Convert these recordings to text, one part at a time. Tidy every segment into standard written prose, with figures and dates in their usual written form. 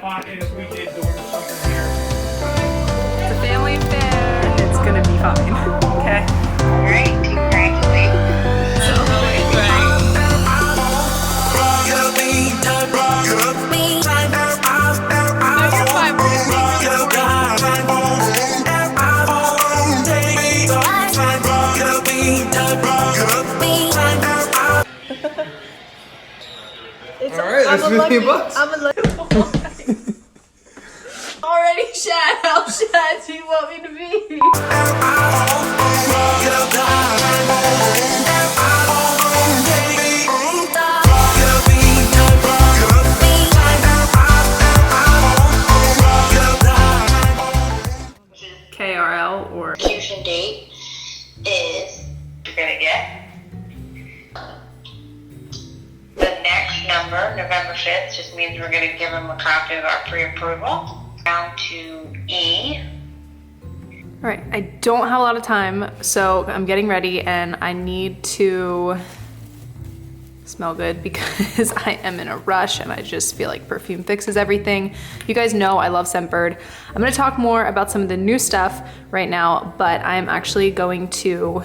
pocket if we did dorm or something here. It's a family affair and it's gonna be fine. Okay. Alright, congratulations. So Alright, that's 50 bucks. I'm a already Shad. How Shad do you want me to be? KRL or Execution date is, you're gonna get the next number, November 5th, just means we're gonna give them a copy of our pre-approval. Down to E. All right, I don't have a lot of time, so I'm getting ready and I need to smell good because I am in a rush and I just feel like perfume fixes everything. You guys know I love Scentbird. I'm gonna talk more about some of the new stuff right now, but I'm actually going to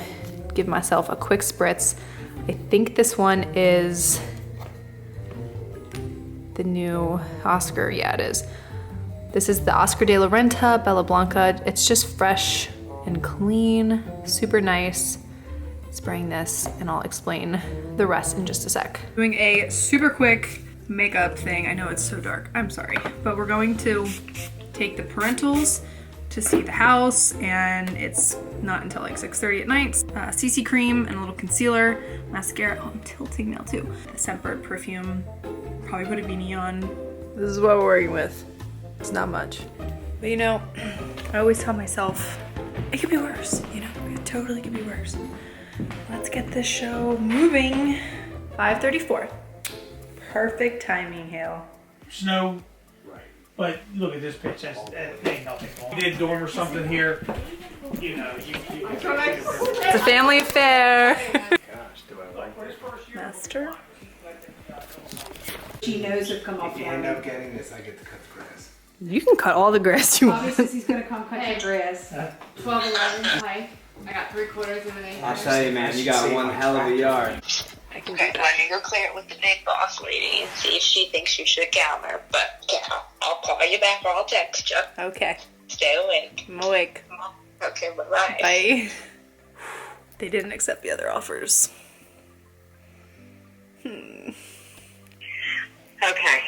give myself a quick spritz. I think this one is the new Oscar, yeah it is. This is the Oscar de la Renta Bella Blanca. It's just fresh and clean, super nice. Spraying this and I'll explain the rest in just a sec. Doing a super quick makeup thing. I know it's so dark, I'm sorry. But we're going to take the parentals to see the house and it's not until like 6:30 at night. CC cream and a little concealer, mascara. Oh, I'm tilting now too. The Scentbird perfume. Probably put a beanie on. This is what we're working with. It's not much. But you know, I always tell myself, it could be worse, you know? It totally could be worse. Let's get this show moving. 5:34. Perfect timing, Hale. Snow, but look at this pitch. That ain't nothing. We did dorm or something here. You know, It's a family affair. Master. She knows have come up If you end up getting this, I get to cut the grass. You can cut all the grass you want. Obviously, he's gonna come cut your grass. 12-11, hi. I got 3/4 of an acre. I'll tell you, man, you got one hell of a yard. Okay, why don't you go clear it with the big boss lady and see if she thinks you should counter. But yeah, I'll call you back or I'll text you. Okay, Stay awake. I'm awake. Okay, bye-bye. Bye. They didn't accept the other offers. Okay,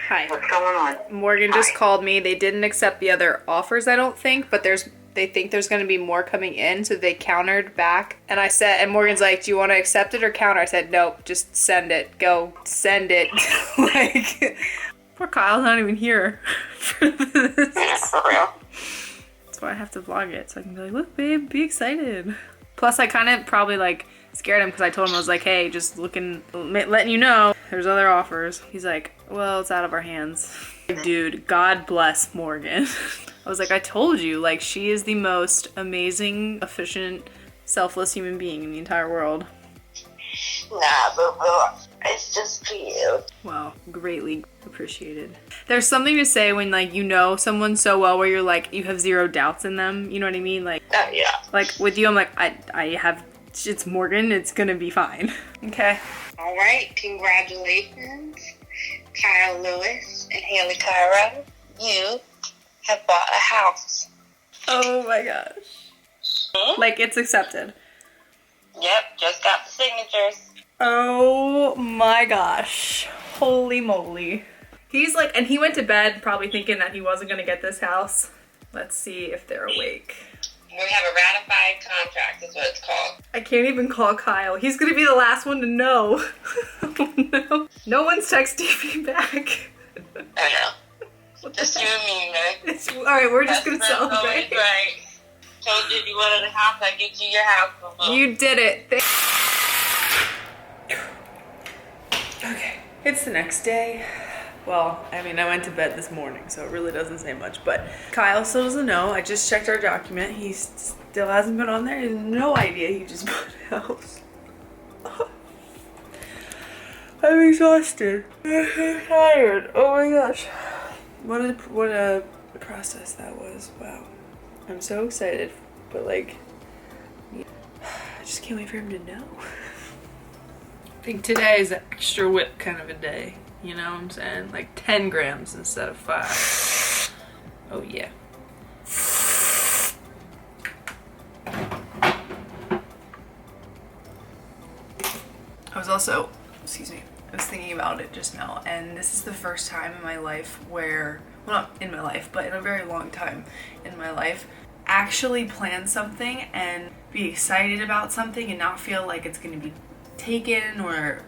Hi. what's going on? Morgan just called me. They didn't accept the other offers, I don't think, but they think there's going to be more coming in, so they countered back. And I said, and Morgan's like, do you want to accept it or counter? I said, nope, just send it. Go, send it. Like, poor Kyle's not even here for this. Yeah, for real. That's why I have to vlog it, so I can be like, look, babe, be excited. Plus, I kind of probably like scared him because I told him, I was like, hey, just letting you know, there's other offers. He's like, well, it's out of our hands. Dude, God bless Morgan. I was like, I told you, like, she is the most amazing, efficient, selfless human being in the entire world. Nah, boo-boo. It's just for you. Wow, greatly appreciated. There's something to say when, like, you know someone so well where you're like, you have zero doubts in them. You know what I mean? Like, Yeah. like with you, I'm like, I have, it's Morgan, it's gonna be fine. Okay. All right, congratulations, Kyle Lewis and Haley Cairo. You have bought a house. Oh my gosh. Like, it's accepted. Yep, just got the signatures. Oh my gosh. Holy moly. He's like, and he went to bed probably thinking that he wasn't gonna get this house. Let's see if they're awake. We have a ratified contract is what it's called. I can't even call Kyle. He's gonna be the last one to know. Oh no. No one's texting me back. I know. Just you and me, man. Alright, we're just gonna That's always celebrate. right. Told you if you wanted a house, I'd get you your house. Boo-boo. You did it. Okay, it's the next day. Well, I mean, I went to bed this morning, so it really doesn't say much, but Kyle still doesn't know. I just checked our document. He still hasn't been on there. He has no idea he just bought a house. I'm exhausted. I'm so tired. Oh my gosh. What a process that was. Wow. I'm so excited, but like, I just can't wait for him to know. I think today is an extra whip kind of a day. You know what I'm saying? Like 10 grams instead of 5. Oh yeah. I was also, excuse me, I was thinking about it just now, and this is the first time in my life where, well, not in my life, but in a very long time in my life, actually plan something and be excited about something and not feel like it's gonna be taken or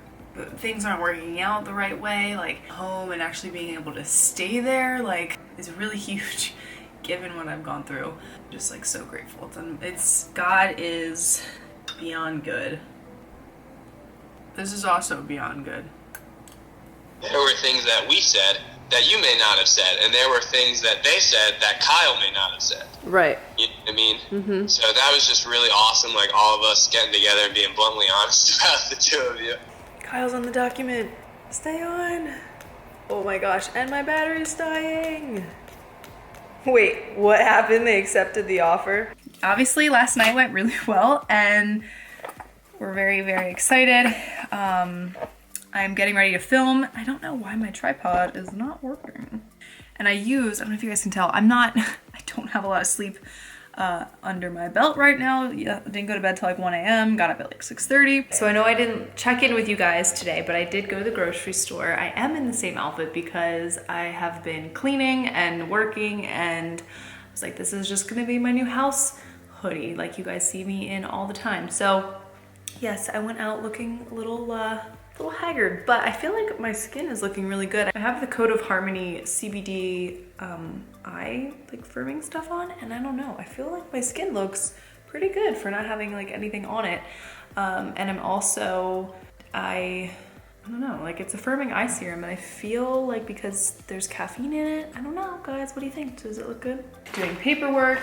things aren't working out the right way. Like home and actually being able to stay there, like, is really huge given what I've gone through. Just like so grateful. God is beyond good. This is also beyond good. There were things that we said that you may not have said, and there were things that they said that Kyle may not have said. Right. You know what I mean? Mm-hmm. So that was just really awesome, like all of us getting together and being bluntly honest about the two of you. Kyle's on the document. Stay on. Oh my gosh, and my battery's dying. Wait, what happened? They accepted the offer. Obviously, last night went really well, and we're very, very excited. I'm getting ready to film. I don't know why my tripod is not working. And I don't know if you guys can tell, I don't have a lot of sleep under my belt right now. Yeah, I didn't go to bed till like 1 a.m. Got up at like 6:30. So I know I didn't check in with you guys today, but I did go to the grocery store. I am in the same outfit because I have been cleaning and working, and I was like, this is just gonna be my new house hoodie, like you guys see me in all the time. So yes, I went out looking a little haggard, but I feel like my skin is looking really good. I have the Code of Harmony CBD eye like firming stuff on, and I don't know, I feel like my skin looks pretty good for not having like anything on it. And I'm also, I don't know, like it's a firming eye serum, and I feel like because there's caffeine in it, I don't know, guys, what do you think? Does it look good? Doing paperwork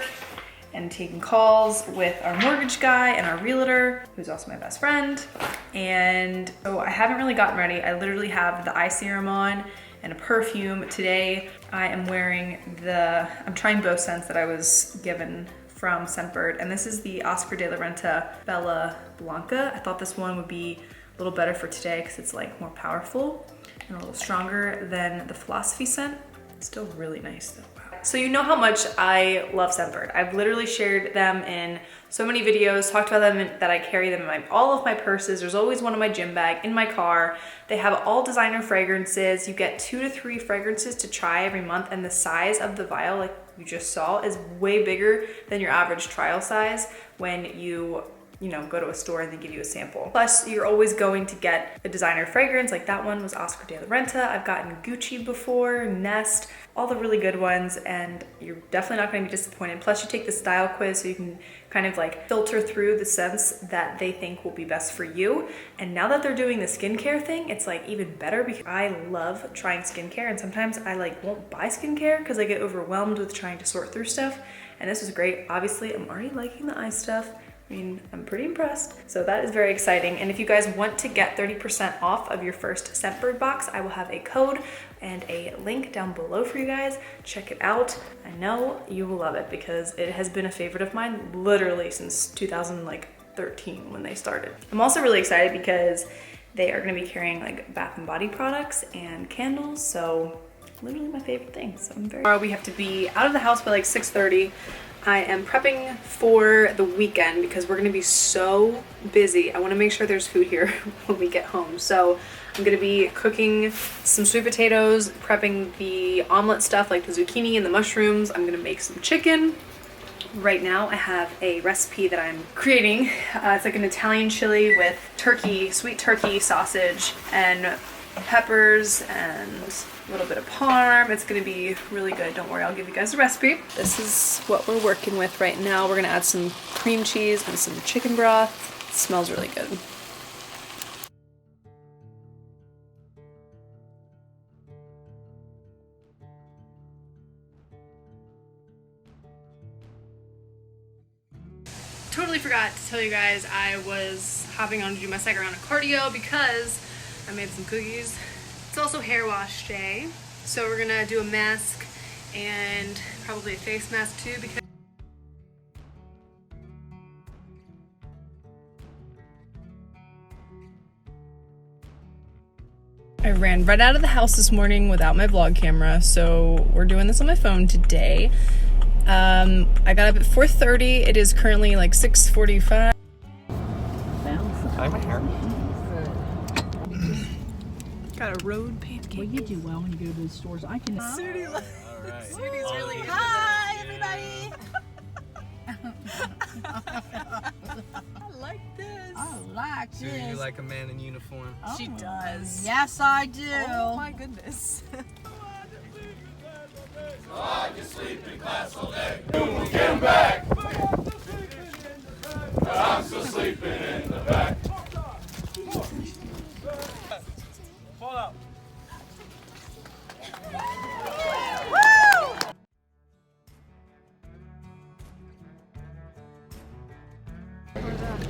and taking calls with our mortgage guy and our realtor, who's also my best friend. And oh, I haven't really gotten ready. I literally have the eye serum on and a perfume. Today I am wearing I'm trying both scents that I was given from Scentbird, and this is the Oscar de la Renta Bella Blanca. I thought this one would be a little better for today because it's like more powerful and a little stronger than the Philosophy scent. It's still really nice though. So you know how much I love Scentbird. I've literally shared them in so many videos, talked about them that I carry them in all of my purses. There's always one in my gym bag, in my car. They have all designer fragrances. You get 2 to 3 fragrances to try every month, and the size of the vial, like you just saw, is way bigger than your average trial size when you go to a store and they give you a sample. Plus, you're always going to get a designer fragrance, like that one was Oscar de la Renta. I've gotten Gucci before, Nest, all the really good ones, and you're definitely not gonna be disappointed. Plus, you take the style quiz so you can kind of like filter through the scents that they think will be best for you. And now that they're doing the skincare thing, it's like even better because I love trying skincare, and sometimes I like won't buy skincare because I get overwhelmed with trying to sort through stuff. And this was great. Obviously, I'm already liking the eye stuff. I mean, I'm pretty impressed. So that is very exciting. And if you guys want to get 30% off of your first Scentbird box, I will have a code and a link down below for you guys. Check it out. I know you will love it because it has been a favorite of mine literally since 2013 when they started. I'm also really excited because they are gonna be carrying like bath and body products and candles. So literally my favorite thing. So I'm very... Tomorrow we have to be out of the house by like 6:30. I am prepping for the weekend because we're gonna be so busy. I wanna make sure there's food here when we get home. So I'm gonna be cooking some sweet potatoes, prepping the omelet stuff like the zucchini and the mushrooms. I'm gonna make some chicken. Right now I have a recipe that I'm creating. It's like an Italian chili with turkey, sweet turkey sausage and peppers and a little bit of parm. It's gonna be really good. Don't worry, I'll give you guys the recipe. This is what we're working with right now. We're gonna add some cream cheese and some chicken broth. It smells really good. Totally forgot to tell you guys I was hopping on to do my second round of cardio because I made some cookies. It's also hair wash day, so we're gonna do a mask and probably a face mask too because I ran right out of the house this morning without my vlog camera, so we're doing this on my phone today. I got up at 4:30. It is currently like 6:45. Got a road pancake. Well, you do well when you go to the stores. I can. Sudie, Alright. Sudie's really into Hi, everybody. I like this. I like Do you like a man in uniform? She does. Yes, I do. Oh my goodness. Hold up.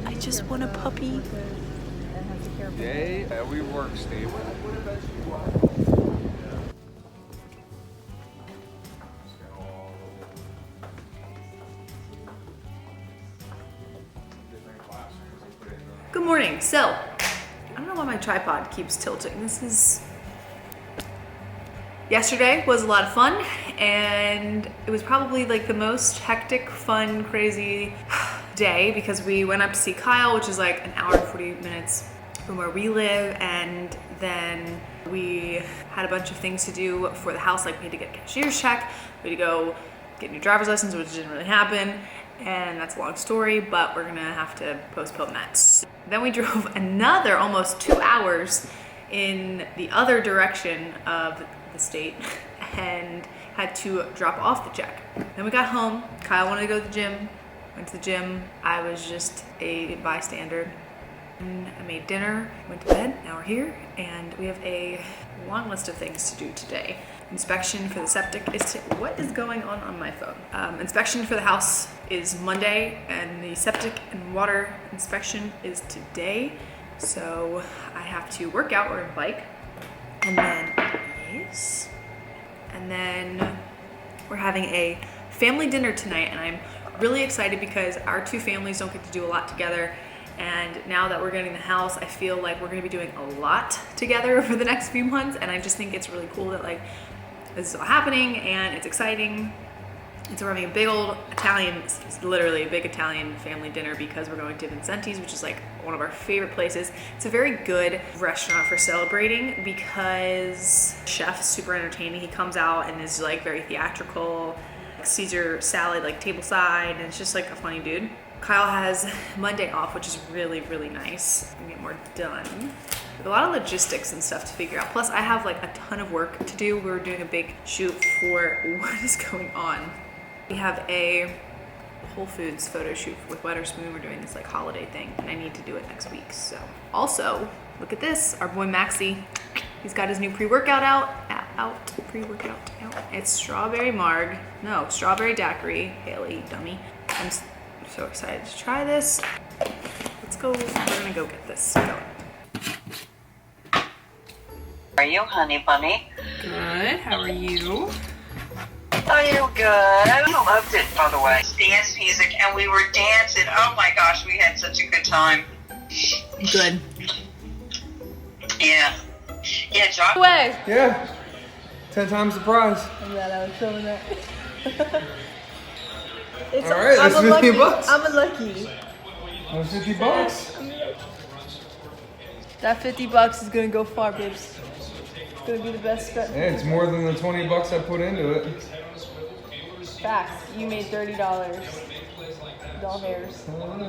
I just want a puppy. Day we work, Steve. Good morning. So, I don't know why my tripod keeps tilting. Yesterday was a lot of fun, and it was probably like the most hectic, fun, crazy day because we went up to see Kyle, which is like an hour and 40 minutes from where we live, and then we had a bunch of things to do for the house, like we had to get a cashier's check, we had to go get new driver's license, which didn't really happen, and that's a long story, but we're gonna have to postpone that. Then we drove another almost 2 hours in the other direction of the state and had to drop off the check. Then we got home. Kyle wanted to go to the gym. Went to the gym. I was just a bystander. And I made dinner, went to bed. Now we're here, and we have a long list of things to do today. Inspection for the septic is what is going on my phone? Inspection for the house is Monday, and the septic and water inspection is today. So I have to work out or bike, and then we're having a family dinner tonight, and I'm really excited because our two families don't get to do a lot together. And now that we're getting the house, I feel like we're gonna be doing a lot together over the next few months. And I just think it's really cool that like this is all happening and it's exciting. And so we're having a big old Italian, it's literally a big Italian family dinner because we're going to Vincenti's, which is like one of our favorite places. It's a very good restaurant for celebrating because the chef is super entertaining. He comes out and is like very theatrical, Caesar salad, like table side, and it's just like a funny dude. Kyle has Monday off, which is really, really nice. We can get more done. With a lot of logistics and stuff to figure out. Plus I have like a ton of work to do. We're doing a big shoot for what is going on. We have a Whole Foods photo shoot with Weatherspoon. We're doing this like holiday thing and I need to do it next week. So also look at this, our boy Maxie. He's got his new pre-workout out. It's strawberry daiquiri. Haley, dummy. I'm so excited to try this. Let's go, we're gonna go get this going. How are you, honey bunny? Good, how are you? Are you good? I loved it, by the way. Dance music, and we were dancing. Oh my gosh, we had such a good time. Good. Yeah. Yeah, John. Away. Yeah. 10 times the price. I'm glad I was showing that. Alright, that's $50. I'm a lucky. That's $50. That $50 is gonna go far, babes. It's gonna be the best bet. Yeah, it's more than the $20 I put into it. Facts. You made $30. Doll hairs.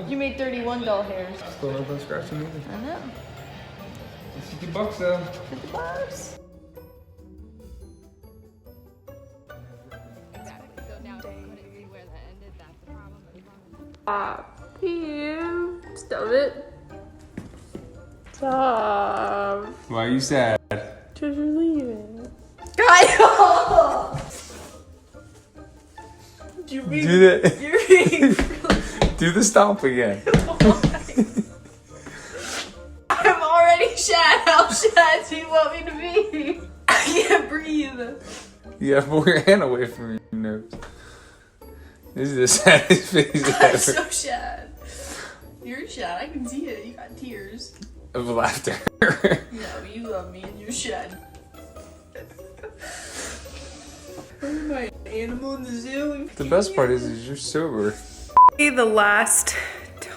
You made 31 doll hairs. Still nothing scratching either. I know. It's $50 though. $50. Stop it. Stop. Why are you sad? Just leave it. Kyle! Do that. You're being Do the stomp again. I'm already shad. How shad do you want me to be? I can't breathe. You gotta pull your hand away from your nose. This is the saddest face I'm ever. so sad. You're sad. I can see it. You got tears. Of laughter. No, you love me and you're sad. I'm my animal in the zoo. The best part is you're sober. The last,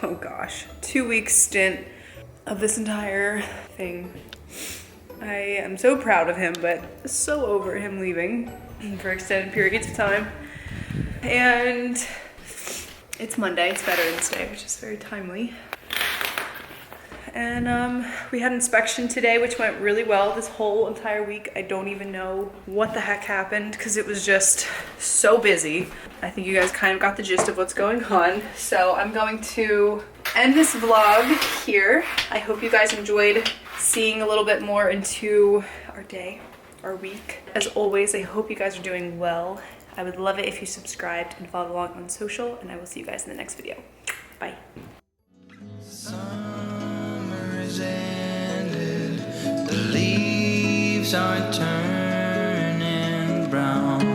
oh gosh, 2-week stint of this entire thing. I am so proud of him, but so over him leaving for extended periods of time. And it's Monday, it's Veterans Day, which is very timely. And we had inspection today, which went really well. This whole entire week, I don't even know what the heck happened because it was just so busy. I think you guys kind of got the gist of what's going on. So I'm going to end this vlog here. I hope you guys enjoyed seeing a little bit more into our day, our week. As always, I hope you guys are doing well. I would love it if you subscribed and followed along on social, and I will see you guys in the next video. Bye. The leaves are turning brown.